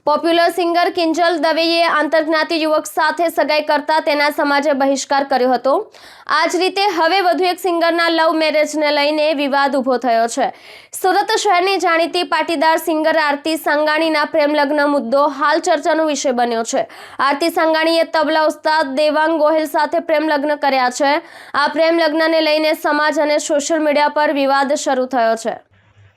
Popular singer Kinjal દવેએ આંતરજ્ઞાતિ યુવક સાથે સગાઈ કરતા તેના સમાજે બહિષ્કાર કર્યો હતો। આ જ રીતે હવે વધુ એક સિંગરના લવ મેરેજને લઈને વિવાદ ઊભો થયો છે। સુરત શહેરની જાણીતી પાટીદાર સિંગર આરતી સાંગાણીના પ્રેમ લગ્ન મુદ્દો હાલ ચર્ચાનો વિષય બન્યો છે। આરતી સાંગાણીએ તબલા ઉસ્તાદ દેવાંગ ગોહિલ સાથે પ્રેમ લગ્ન કર્યા છે। આ પ્રેમ લગ્નને લઈને સમાજ અને સોશિયલ મીડિયા પર વિવાદ શરૂ થયો છે।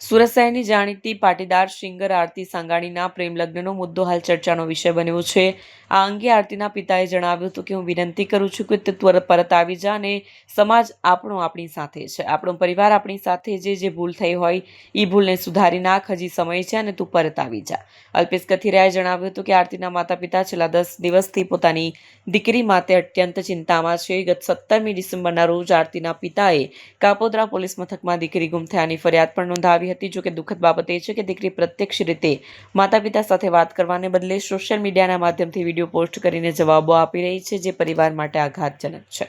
સુરત શહેરની જાણીતી પાટીદાર સિંગર આરતી સાંગાણીના પ્રેમ લગ્નનો મુદ્દો હાલ ચર્ચાનો વિષય બન્યો છે। આ અંગે આરતીના પિતાએ જણાવ્યું હતું કે હું વિનંતી કરું છું કે તું ત્વરિત પરત આવી જા અને સમાજ આપણી સાથે છે, આપણો પરિવાર આપણી સાથે જે ભૂલ થઈ હોય એ ભૂલને સુધારી નાખ, હજી સમય છે અને તું પરત આવી જા। અલ્પેશ કથિરિયાએ જણાવ્યું હતું કે આરતીના માતા પિતા છેલ્લા 10 દિવસથી પોતાની દીકરી માટે અત્યંત ચિંતામાં છે। ગત 17મી ડિસેમ્બરના રોજ આરતીના પિતાએ કાપોદ્રા પોલીસ મથકમાં દીકરી ગુમ થયાની ફરિયાદ પણ નોંધાવી હતી। જો કે દુઃખદ બાબત એ છે કે દીકરી પ્રત્યક્ષ રીતે માતા પિતા સાથે વાત કરવાને બદલે સોશિયલ મીડિયાના માધ્યમથી વિડીયો પોસ્ટ કરીને જવાબો આપી રહી છે, જે પરિવાર માટે આઘાતજનક છે।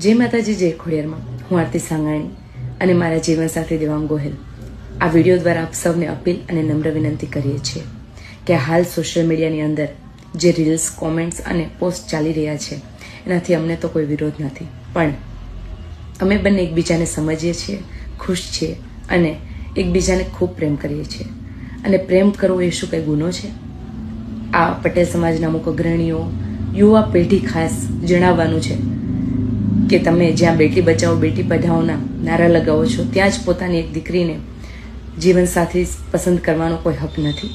જય માતાજી, જય ખોડિયારમાં। હું આરતી સાંગાણી અને મારા જીવનસાથી દેવાંગ ગોહિલ આ વિડીયો દ્વારા આપ સૌને અપીલ અને નમ્ર વિનંતી કરીએ છીએ કે હાલ સોશિયલ મીડિયાની અંદર જે રીલ્સ, કોમેન્ટ્સ અને પોસ્ટ ચાલી રહ્યા છે એનાથી અમને તો કોઈ વિરોધ નથી, પણ અમે બંને એકબીજાને સમજીએ છીએ, ખુશ છીએ અને એકબીજાને ખૂબ પ્રેમ કરીએ છીએ। અને પ્રેમ કરવો એ શું કંઈ ગુનો છે? આ પટેલ સમાજના અમુક અગ્રણીઓ, યુવા પેઢી ખાસ જણાવવાનું છે કે તમે જ્યાં બેટી બચાવો બેટી પઢાઓના નારા લગાવો છો ત્યાં જ પોતાની એક દીકરીને જીવનસાથી પસંદ કરવાનો કોઈ હક નથી।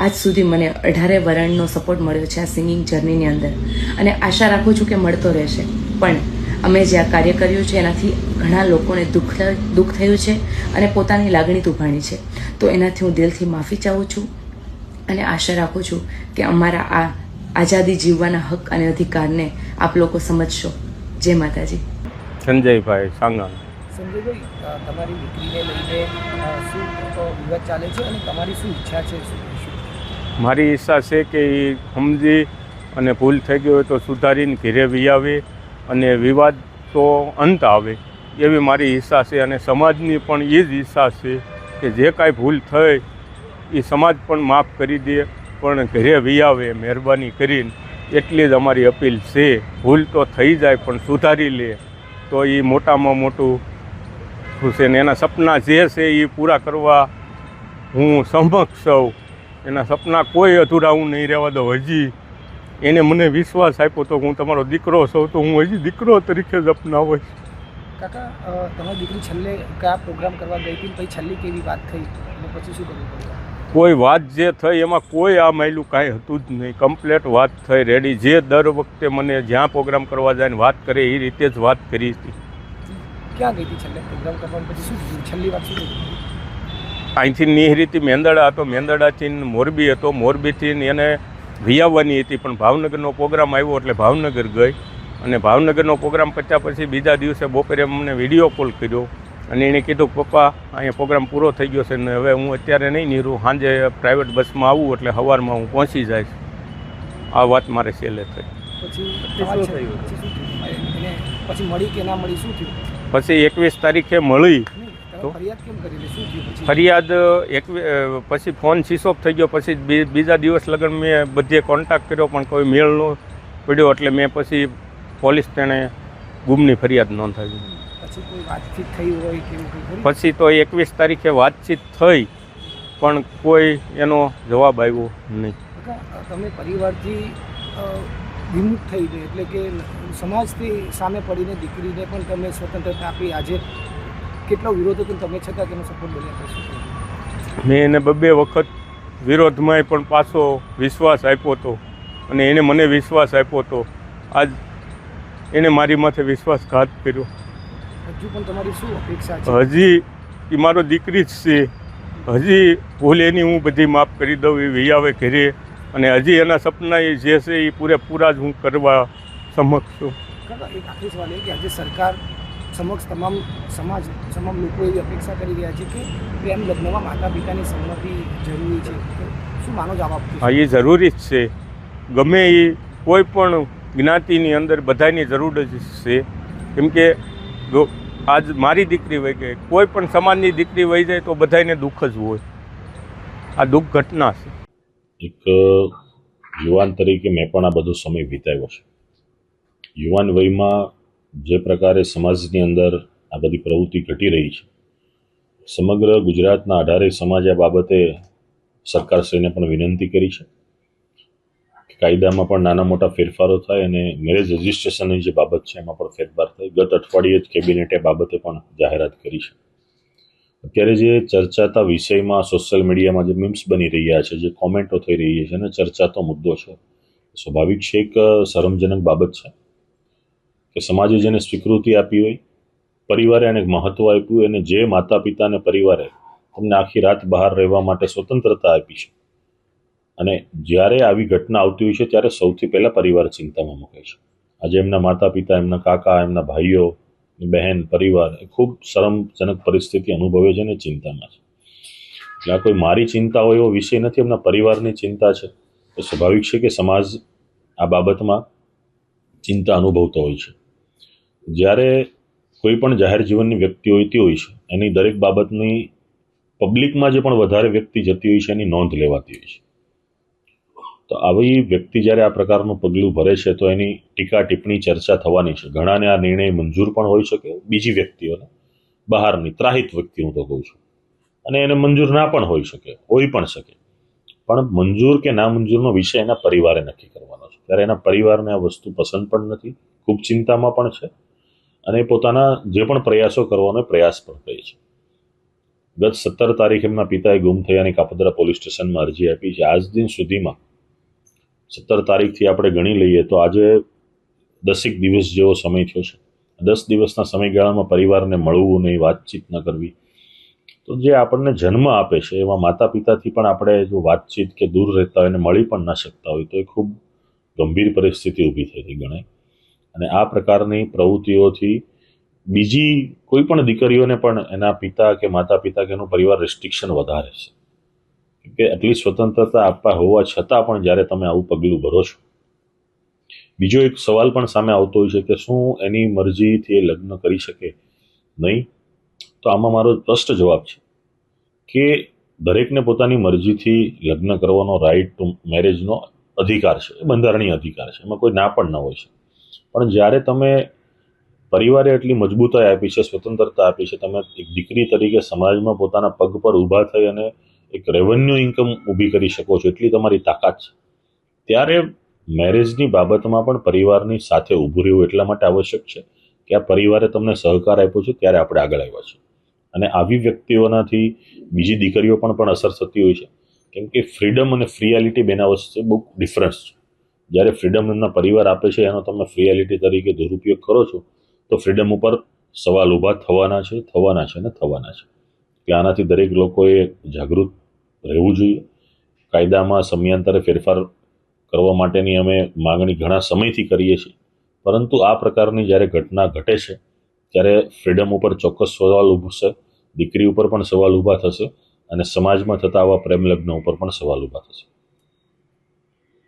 આજ સુધી મને 18 વરણનો સપોર્ટ મળ્યો છે આ સિંગિંગ જર્નીની અંદર અને આશા રાખું છું કે મળતો રહેશે, પણ અમે જે આ કાર્ય કર્યું છે એનાથી ઘણા લોકોને દુઃખ થયું છે અને પોતાની લાગણી દુભાણી છે, તો એનાથી હું દિલથી માફી ચાહું છું અને આશા રાખું છું કે અમારા આ આઝાદી જીવવાના હક અને અધિકારને આપ લોકો સમજશો। જય માતાજી। સંજયભાઈ સાંગાણી। સંજયભાઈ, તમારી દીકરીને લઈને શું વિવાદ ચાલે છે અને તમારી શું ઈચ્છા છે? મારી ઈચ્છા છે કે એ સમજી અને ભૂલ થઈ ગઈ હોય તો સુધારીને ઘરે વી આવે અને વિવાદ તો અંત આવે, એવી મારી ઈચ્છા છે। અને સમાજની પણ એ જ ઈચ્છા છે કે જે કાંઈ ભૂલ થઈ એ સમાજ પણ માફ કરી દે, પણ ઘરે વી આવે મહેરબાની કરીને, એટલી જ અમારી અપીલ છે। ભૂલ તો થઈ જાય પણ સુધારી લે તો એ મોટામાં મોટું છે ને એના સપના જે છે એ પૂરા કરવા હું સમક્ષ છું। એના સપના કોઈ અધૂરા હું નહીં રહેવા દઉં। હજી એને મને વિશ્વાસ આપ્યો તો હું તમારો દીકરો છું, તો હું હજી દીકરો તરીકે જ અપનાવીશ। કાકા, તમારી દીકરી છેલ્લે કયા પ્રોગ્રામ કરવા ગઈ હતી, પછી છેલ્લી કેવી વાત થઈ અને પછી શું કરવું પડ્યું? કોઈ વાત જે થઈ એમાં કોઈ આ માયલું કાંઈ હતું જ નહીં, કમ્પ્લેટ વાત થઈ રેડી। જે દર વખતે મને જ્યાં પ્રોગ્રામ કરવા જાય ને વાત કરે એ રીતે જ વાત કરી હતી। ક્યાં ગઈ હતી છેલ્લે પ્રોગ્રામ કરવા? પછી શું થયું? છેલ્લી વાત શું થઈ? અહીંથી નિહરીથી મેંદડા હતો, મેંદડાથી મોરબી હતો, મોરબીથી એને વિયાવવાની હતી, પણ ભાવનગરનો પ્રોગ્રામ આવ્યો એટલે ભાવનગર ગઈ અને ભાવનગરનો પ્રોગ્રામ પત્યા પછી બીજા દિવસે બપોરે અમને વિડીયો કોલ કર્યો અને એણે કીધું પપ્પા અહીંયા પ્રોગ્રામ પૂરો થઈ ગયો છે ને હવે હું અત્યારે નહીં નીરું, સાંજે પ્રાઇવેટ બસમાં આવું એટલે સવારમાં હું પહોંચી જઈશ। આ વાત મારે છેલ્લે થઈ। પછી મળી કે ના મળી, શું થયું? પછી 21 તારીખે મળી તો ફરિયાદ કેમ કરી? શું થયું? ફરિયાદ પછી ફોન સ્વિચ ઓફ થઈ ગયો, પછી બીજા દિવસ લગન મેં બધે કોન્ટેક્ટ કર્યો પણ કોઈ મેળ ન પડ્યો, એટલે મેં પછી પોલીસ તેણે ગુમની ફરિયાદ નોંધાવી। પછી કોઈ વાતચીત થઈ હોય કે પછી તો 21 તારીખે વાતચીત થઈ પણ કોઈ એનો જવાબ આવ્યો નહીં। તમે પરિવારથી વિમુખ થઈ ગઈ એટલે કે સમાજથી સામે પડીને દીકરીને પણ તમે સ્વતંત્રતા આપી, આજે કેટલો વિરોધ હતો તમે છતાં તેનો સપોર્ટ બન્યા પછી? મેં એને 2 વખત વિરોધમાંય પણ પાછો વિશ્વાસ આપ્યો હતો અને એને મને વિશ્વાસ આપ્યો હતો, આજ એને મારી માથે વિશ્વાસઘાત કર્યો। હજુ પણ તમારી શું અપેક્ષા છે? હજી એ મારો દીકરી જ છે, હજી ભૂલ એની હું બધી માફ કરી દઉં, એ વિયાવે ઘરે અને હજી એના સપના એ જે છે એ પૂરેપૂરા જ હું કરવા સમક્ષ છું। એક આખરી સવાલ એ કે આજે સરકાર સમક્ષ તમામ લોકો એવી અપેક્ષા કરી રહ્યા છે કે પ્રેમ લગ્નમાં માતા પિતાની સંમતિ જરૂરી છે, શું માનો જવાબ? હા, એ જરૂરી જ છે। ગમે એ કોઈ પણ જ્ઞાતિની અંદર બધાની જરૂર જ છે, કેમ કે આજ મારી દીકરી વહી ગઈ, કોઈ પણ સમાજની દીકરી વહી જાય તો બધાને દુઃખ જ હોય। આ દુઃખ ઘટના છે। એક યુવાન તરીકે મેં પણ આ બધો સમય વિતાવ્યો છે. યુવાન વયમાં જે પ્રકારે સમાજની અંદર આ બધી પ્રવૃત્તિ ઘટી રહી છે, સમગ્ર ગુજરાતના 18 સમાજ આ બાબતે સરકારશ્રીને પણ વિનંતી કરી છે કે કાયદામાં પણ નાના મોટા ફેરફારો થાય અને મેરેજ રજિસ્ટ્રેશનની જે બાબત છે એમાં પણ ફેરફાર થાય. ગત અઠવાડિયે જ કેબિનેટે બાબતે પણ જાહેરાત કરી છે. અત્યારે જે ચર્ચાતા વિષયમાં સોશિયલ મીડિયામાં જે મીમ્સ બની રહ્યા છે, જે કોમેન્ટો થઈ રહી છે અને ચર્ચાતો મુદ્દો છે, સ્વાભાવિક છે, એક શરમજનક બાબત છે કે સમાજે જેને સ્વીકૃતિ આપી હોય, પરિવારે એને મહત્વ આપ્યું, અને જે માતા પિતા અને પરિવારે તમને આખી રાત બહાર રહેવા માટે સ્વતંત્રતા આપી છે, અને જ્યારે આવી ઘટના આવતી હોય છે ત્યારે સૌથી પહેલાં પરિવાર ચિંતામાં મૂકે છે. આજે એમના માતા પિતા, એમના કાકા, એમના ભાઈઓ, બહેન, પરિવાર એ ખૂબ શરમજનક પરિસ્થિતિ અનુભવે છે અને ચિંતામાં છે. એટલે આ કોઈ મારી ચિંતા હોય એવો વિષય નથી, એમના પરિવારની ચિંતા છે. તો સ્વાભાવિક છે કે સમાજ આ બાબતમાં ચિંતા અનુભવતો હોય છે. જ્યારે કોઈ પણ જાહેર જીવનની વ્યક્તિ હોતી હોય છે, એની દરેક બાબતની પબ્લિકમાં જે પણ વધારે વ્યક્તિ જતી હોય છે એની નોંધ લેવાતી હોય છે. તો આવી વ્યક્તિ જ્યારે આ પ્રકારનું પગલું ભરે છે તો એની ટીકા ટિપ્પણી ચર્ચા થવાની છે. ઘણાને આ નિર્ણય મંજૂર પણ હોઈ શકે, બીજી વ્યક્તિઓને, બહારની ત્રાહિત વ્યક્તિ હું તો કહું છું, અને એને મંજૂર ના પણ હોઈ શકે, હોઈ પણ શકે. પણ મંજૂર કે ના મંજૂરનો વિષય એના પરિવારે નક્કી કરવાનો છે. ત્યારે એના પરિવારને આ વસ્તુ પસંદ પણ નથી, ખૂબ ચિંતામાં પણ છે, અને પોતાના જે પણ પ્રયાસો કરવાનો પ્રયાસ પણ કરે છે. ગત 17 તારીખે એમના પિતાએ ગુમ થયાની કાપોદ્રા પોલીસ સ્ટેશનમાં અરજી આપી છે. આજ દિન સુધીમાં 17 તારીખથી આપણે ગણી લઈએ તો આજે 10 દિવસ જેવો સમય થયો છે. 10 દિવસના સમયગાળામાં પરિવારને મળવું નહીં, વાતચીત ન કરવી, તો જે આપણને જન્મ આપે છે એવા માતા પિતાથી પણ આપણે જો વાતચીત કે દૂર રહેતા હોય અને મળી પણ ના શકતા હોય તો એ ખૂબ ગંભીર પરિસ્થિતિ ઊભી થઈ ગણાય. અને આ પ્રકારની પ્રવૃત્તિઓથી બીજી કોઈ પણ દીકરીઓને પણ એના પિતા કે માતા પિતા કે એનું પરિવાર રિસ્ટ્રિક્શન વધારે છે. કે આટલી સ્વતંત્રતા આપવા હોવા છતાં પણ જ્યારે તમે આવું પગલું ભરો છો, બીજો એક સવાલ પણ સામે આવતો હોય છે કે શું એની મરજીથી એ લગ્ન કરી શકે નહીં? તો આમાં મારો સ્પષ્ટ જવાબ છે કે દરેકને પોતાની મરજીથી લગ્ન કરવાનો રાઇટ ટુ મેરેજનો અધિકાર છે, એ બંધારણીય અધિકાર છે, એમાં કોઈ ના પણ ન હોય છે. પણ જ્યારે તમે પરિવારે એટલી મજબૂતાઈ આપી છે, સ્વતંત્રતા આપી છે, તમે એક દીકરી તરીકે સમાજમાં પોતાના પગ પર ઊભા થઈ અને એક રેવન્યુ ઇન્કમ ઊભી કરી શકો છો, એટલી તમારી તાકાત છે, ત્યારે મેરેજની બાબતમાં પણ પરિવારની સાથે ઊભું રહેવું એટલા માટે આવશ્યક છે કે આ પરિવારે તમને સહકાર આપ્યો છે ત્યારે આપણે આગળ આવ્યા છે. અને આવી વ્યક્તિઓનાથી બીજી દીકરીઓ પણ અસર થતી હોય છે, કેમ કે ફ્રીડમ અને ફ્રીયાલિટી બેના વચ્ચે બહુ ડિફરન્સ છે. જ્યારે ફ્રીડમ એમના પરિવાર આપે છે એનો તમે ફ્રીયાલિટી તરીકે દુરુપયોગ કરો છો તો ફ્રીડમ ઉપર સવાલ ઊભા થવાના છે અને થવાના છે. કે આનાથી દરેક લોકોએ જાગૃત રહેવું જોઈએ. કાયદામાં સમયાંતરે ફેરફાર કરવા માટેની અમે માગણી ઘણા સમયથી કરીએ છીએ, પરંતુ આ પ્રકારની જ્યારે ઘટના ઘટે છે ત્યારે ફ્રીડમ ઉપર ચોક્કસ સવાલ ઊભશે, દીકરી ઉપર પણ સવાલ ઊભા થશે, અને સમાજમાં થતા આવા પ્રેમ લગ્ન ઉપર પણ સવાલ ઊભા થશે.